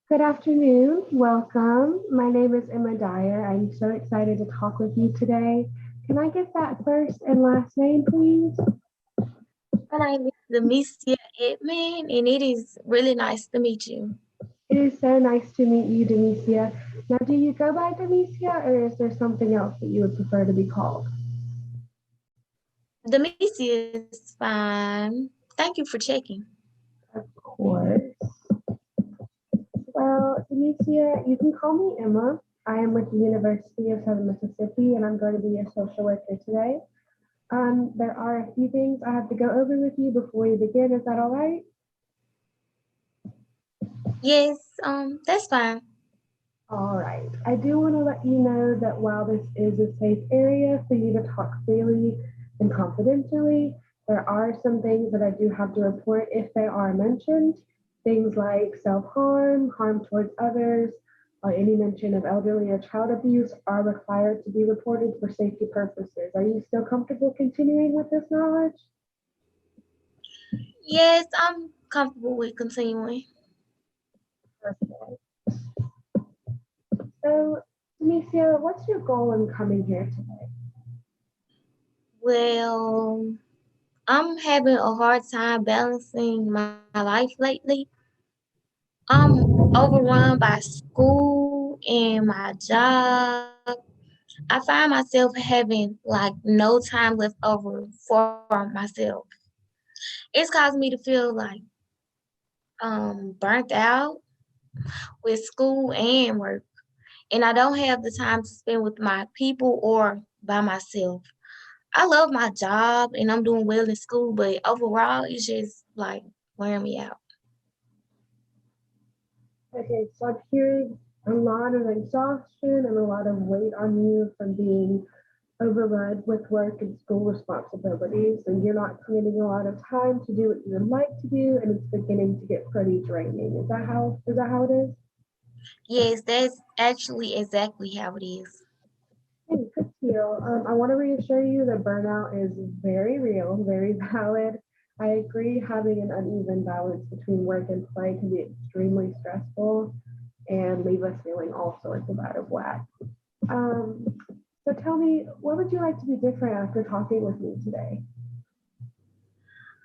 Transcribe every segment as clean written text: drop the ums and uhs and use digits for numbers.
Good afternoon. Welcome. My name is Emma Dyer. I'm so excited to talk with you today. Can I get that first and last name, please? My name is Demesia Edmond, and it is really nice to meet you. It is so nice to meet you, Demesia. Now, do you go by Demesia, or is there something else that you would prefer to be called? Demesia is fine. Thank you for checking. Of course. Well, Demesia, you can call me Emma. I am with the University of Southern Mississippi, and I'm going to be your social worker today. There are a few things I have to go over with you before we begin. Is that all right? Yes, that's fine. All right. I do want to let you know that while this is a safe area for you to talk freely and confidentially, there are some things that I do have to report if they are mentioned. Things like self harm, harm towards others, or any mention of elderly or child abuse are required to be reported for safety purposes. Are you still comfortable continuing with this knowledge? Yes, I'm comfortable with continuing. Perfect. So, Demesia, what's your goal in coming here today? Well, I'm having a hard time balancing my life lately. I'm overrun by school and my job. I find myself having like no time left over for myself. It's causing me to feel like burnt out with school and work. And I don't have the time to spend with my people or by myself. I love my job and I'm doing well in school, but overall, it's just like wearing me out. Okay, so I'm hearing a lot of exhaustion and a lot of weight on you from being overrun with work and school responsibilities, and you're not getting a lot of time to do what you would like to do, and it's beginning to get pretty draining. Is that how it is? Yes, that's actually exactly how it is. Hey, good deal. I want to reassure you that burnout is very real, very valid. I agree, having an uneven balance between work and play can be extremely stressful and leave us feeling all sorts of out of whack. Um, so tell me, what would you like to be different after talking with me today?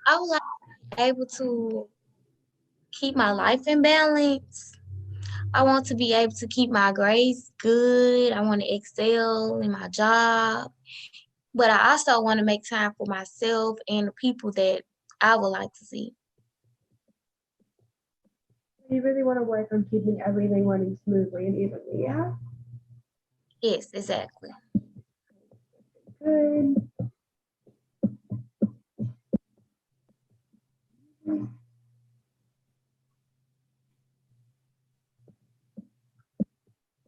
I would like to be able to keep my life in balance. I want to be able to keep my grades good. I want to excel in my job. But I also want to make time for myself and the people that I would like to see. You really want to work on keeping everything running smoothly and evenly, yeah? Yes, exactly. Good.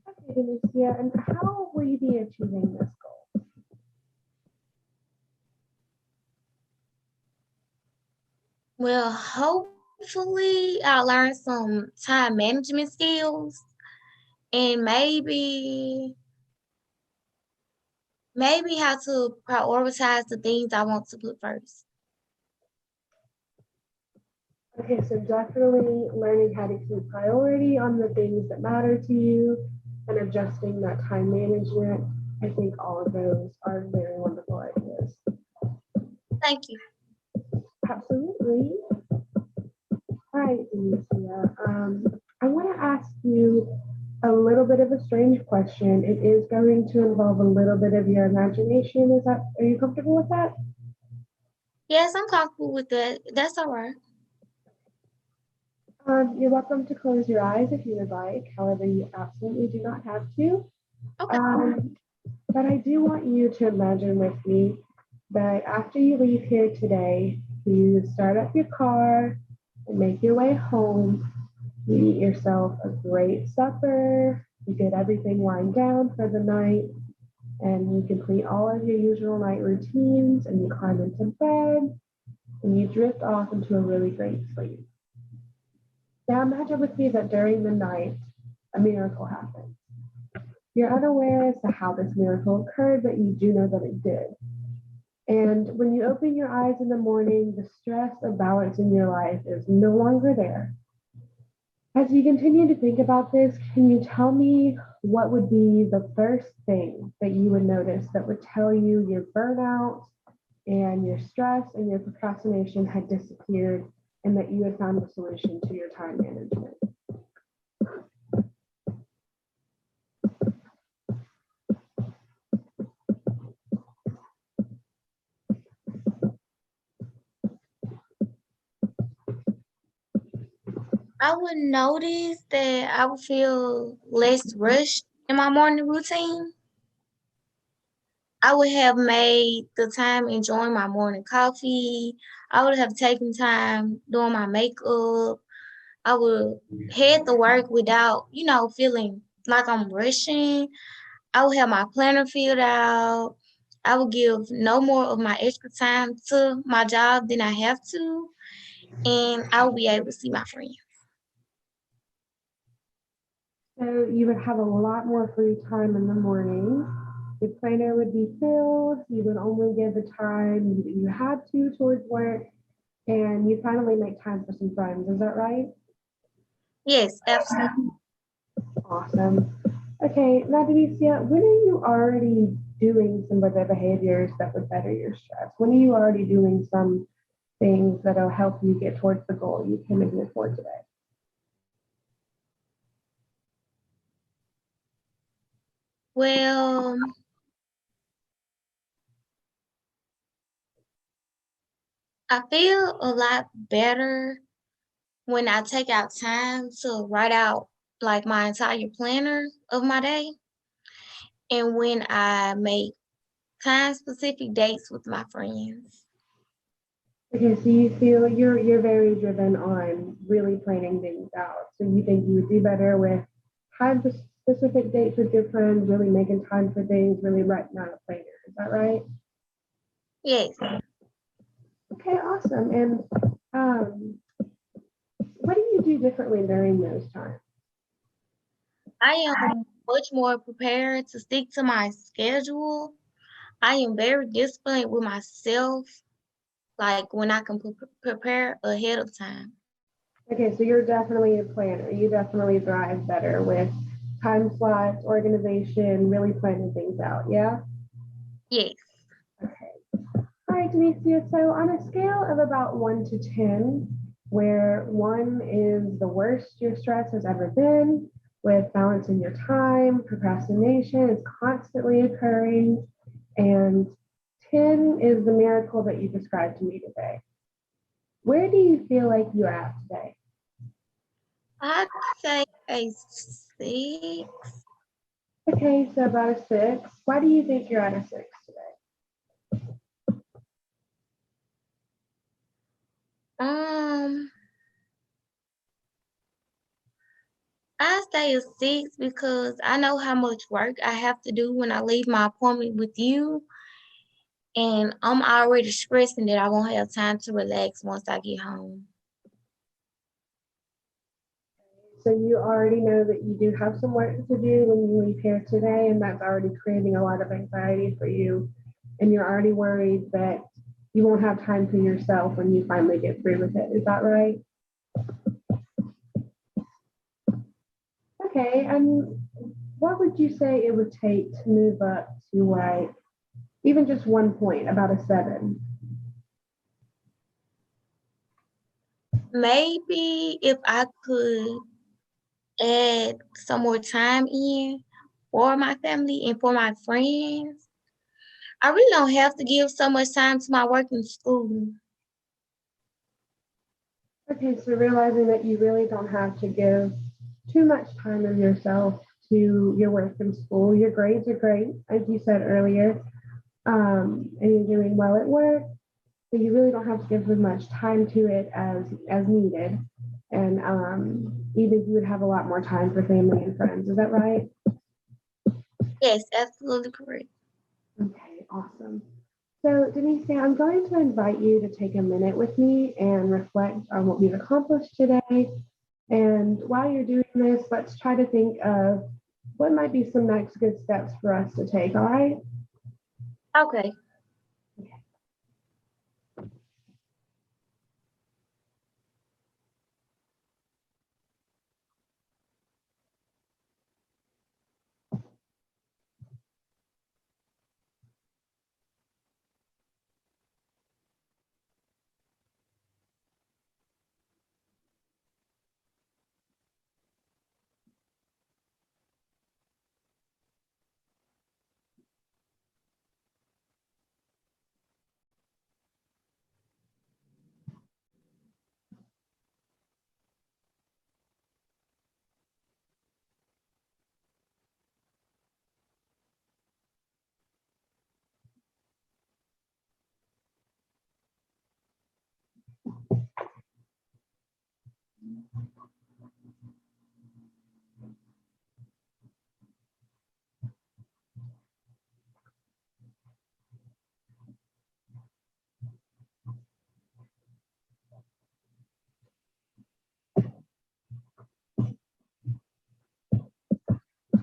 Okay, Denicia, and how will you be achieving this goal? Well, hopefully I'll learn some time management skills and maybe how to prioritize the things I want to put first. Okay, so definitely learning how to keep priority on the things that matter to you and adjusting that time management. I think all of those are very wonderful ideas. Thank you. Absolutely. All right, Denicia. I want to ask you a little bit of a strange question. It is going to involve a little bit of your imagination. Are you comfortable with that? Yes, I'm comfortable with that. That's all right. You're welcome to close your eyes if you would like. However, you absolutely do not have to. Okay. Um, but I do want you to imagine with me that after you leave here today, you start up your car and make your way home. You eat yourself a great supper. You get everything wind down for the night, and you complete all of your usual night routines, and you climb into bed, and you drift off into a really great sleep. Now imagine with me that during the night, a miracle happens. You're unaware as to how this miracle occurred, but you do know that it did. And when you open your eyes in the morning, the stress of balance in your life is no longer there. As you continue to think about this, can you tell me what would be the first thing that you would notice that would tell you your burnout and your stress and your procrastination had disappeared and that you had found a solution to your time management? I would notice that I would feel less rushed in my morning routine. I would have made the time enjoying my morning coffee. I would have taken time doing my makeup. I would head to work without, feeling like I'm rushing. I would have my planner filled out. I would give no more of my extra time to my job than I have to, and I will be able to see my friends. So you would have a lot more free time in the morning. Your planner would be filled. You would only give the time that you had to towards work, and you finally make time for some friends. Is that right? Yes, absolutely. Awesome. Okay, now Denicia, when are you already doing some of the behaviors that would better your stress? When are you already doing some things that'll help you get towards the goal you came in here for today? Well, I feel a lot better when I take out time to write out like my entire planner of my day and when I make time specific dates with my friends. Okay, so you feel you're very driven on really planning things out. So you think you would do better with time specific dates with your friends, really making time for things, really writing out a planner. Is that right? Yes, Okay, awesome. And um, what do you do differently during those times? I am much more prepared to stick to my schedule. I am very disciplined with myself, like when I can prepare ahead of time. Okay, so you're definitely a planner. You definitely thrive better with time slots, organization, really planning things out. Yeah. Yes. Okay. All right, Demetria. So on a scale of about 1 to 10, where 1 is the worst your stress has ever been, with balancing your time, procrastination is constantly occurring, and 10 is the miracle that you described to me today. Where do you feel like you're at today? I'd say a 6. Okay, so about a 6. Why do you think you're at a 6 today? Um, I say a 6 because I know how much work I have to do when I leave my appointment with you, and I'm already stressing that I won't have time to relax once I get home. So you already know that you do have some work to do when you leave here today, and that's already creating a lot of anxiety for you. And you're already worried that you won't have time for yourself when you finally get through with it. Is that right? Okay. And what would you say it would take to move up to like even just 1 point, about a 7? Maybe if I could add some more time in for my family and for my friends, I really don't have to give so much time to my work and school. Okay, so realizing that you really don't have to give too much time of yourself to your work and school. Your grades are great, as you said earlier, and you're doing well at work. So you really don't have to give as much time to it as needed. And even you would have a lot more time for family and friends. Is that right? Yes, absolutely correct. Okay, awesome. So, Denise, I'm going to invite you to take a minute with me and reflect on what we've accomplished today. And while you're doing this, let's try to think of what might be some next good steps for us to take. All right. Okay.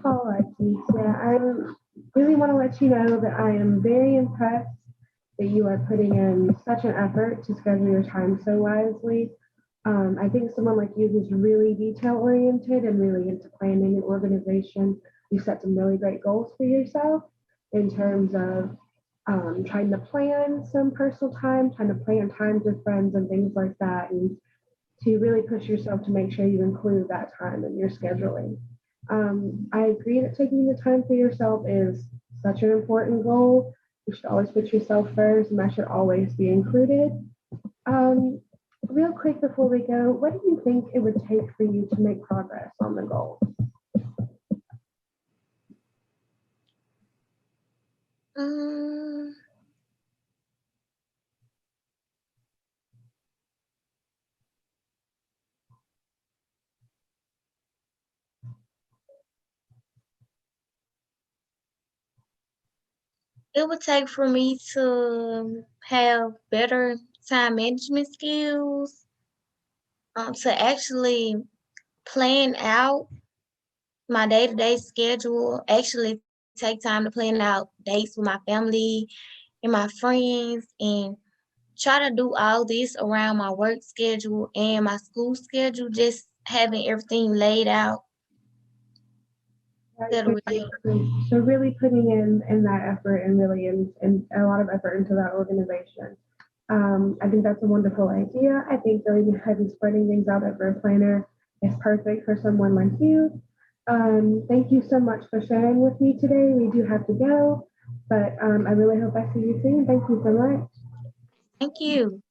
All right, Keisha. I really want to let you know that I am very impressed that you are putting in such an effort to schedule your time so wisely. I think someone like you who's really detail oriented and really into planning and organization, you set some really great goals for yourself in terms of trying to plan some personal time, trying to plan times with friends and things like that, and to really push yourself to make sure you include that time in your scheduling. I agree that taking the time for yourself is such an important goal. You should always put yourself first, and that should always be included. Um, Real quick before we go, what do you think it would take for you to make progress on the goal? Um, it would take for me to have better time management skills, to actually plan out my day-to-day schedule, actually take time to plan out dates with my family and my friends, and try to do all this around my work schedule and my school schedule, just having everything laid out. Right, That'll really help. so really putting in that effort and really in a lot of effort into that organization. I think that's a wonderful idea. I think really heavy spreading things out over a planner is perfect for someone like you. Thank you so much for sharing with me today. We do have to go, but I really hope I see you soon. Thank you so much. Thank you.